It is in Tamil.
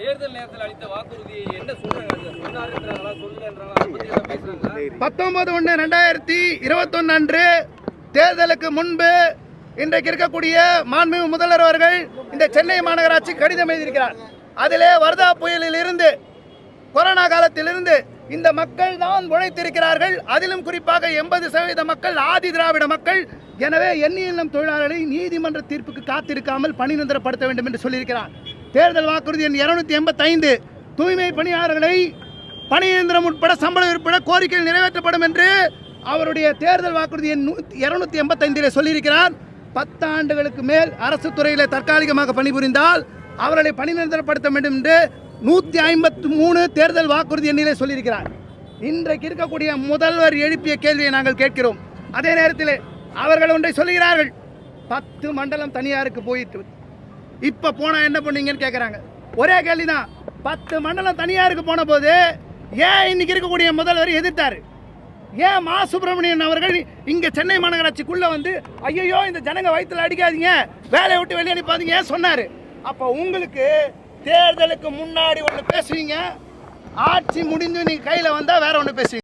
தேர்தல் நேரத்தில் அளித்த வாக்குறுதியை என்ன சொல்றாங்க? 19/1/2021 அன்று தேர்தலுக்கு முன்பு இன்றைக்கு இருக்கக்கூடிய மாண்புமிகு முதல்வர் அவர்கள் இந்த சென்னை மாநகராட்சி கடிதம் எழுதியிருக்கிறார். அதிலே வர்தா புயலில் இருந்து கொரோனா காலத்திலிருந்து இந்த மக்கள் தான் உழைத்திருக்கிறார்கள். அதிலும் குறிப்பாக 80% மக்கள் ஆதி திராவிட மக்கள். எனவே எண்ணியல்லம் தொழிலாளர்களை நீதிமன்ற தீர்ப்புக்கு காத்திருக்காமல் பணி நிரந்தரப்படுத்த வேண்டும் என்று சொல்லியிருக்கிறார். தேர்தல் வாக்குறுதி எண் 285 தூய்மை பணியாளர்களை பணி நிரந்தரம் உட்பட சம்பளம் உட்பட கோரிக்கைகள் நிறைவேற்றப்படும் என்று அவருடைய தேர்தல் வாக்குறுதி எண் 285 சொல்லியிருக்கிறார். 10 ஆண்டுகளுக்கு மேல் அரசு துறையில் தற்காலிகமாக பணிபுரிந்தால் அவர்களை பணி நிரந்தரப்படுத்த வேண்டும் என்று 153 தேர்தல் வாக்குறுதி எண்ணிலே சொல்லியிருக்கிறார். இன்றைக்கு இருக்கக்கூடிய முதல்வர் எழுப்பிய கேள்வியை நாங்கள் கேட்கிறோம். அதே நேரத்தில் அவர்கள் ஒன்றை சொல்லுகிறார்கள், 10 மண்டலம் தனியாருக்கு போயிட்டு இப்போ போனால் என்ன பண்ணீங்கன்னு கேட்குறாங்க. ஒரே கேள்வி தான், 10 மண்டலம் தனியாருக்கு போன போது ஏன் இன்னைக்கு இருக்கக்கூடிய முதல்வர் எதிர்த்தார்? ஏன் மா சுப்பிரமணியன் அவர்கள் இங்கே சென்னை மாநகராட்சிக்குள்ளே வந்து ஐயோ இந்த ஜனங்க வயிற்றில் அடிக்காதீங்க, வேலையை விட்டு வெளியே அனுப்பாதீங்க ஏன் சொன்னார்? அப்போ உங்களுக்கு தேர்தலுக்கு முன்னாடி ஒன்று பேசுவீங்க, ஆட்சி முடிந்து நீங்கள் கையில் வந்தால் வேற ஒன்று பேசுவீங்க.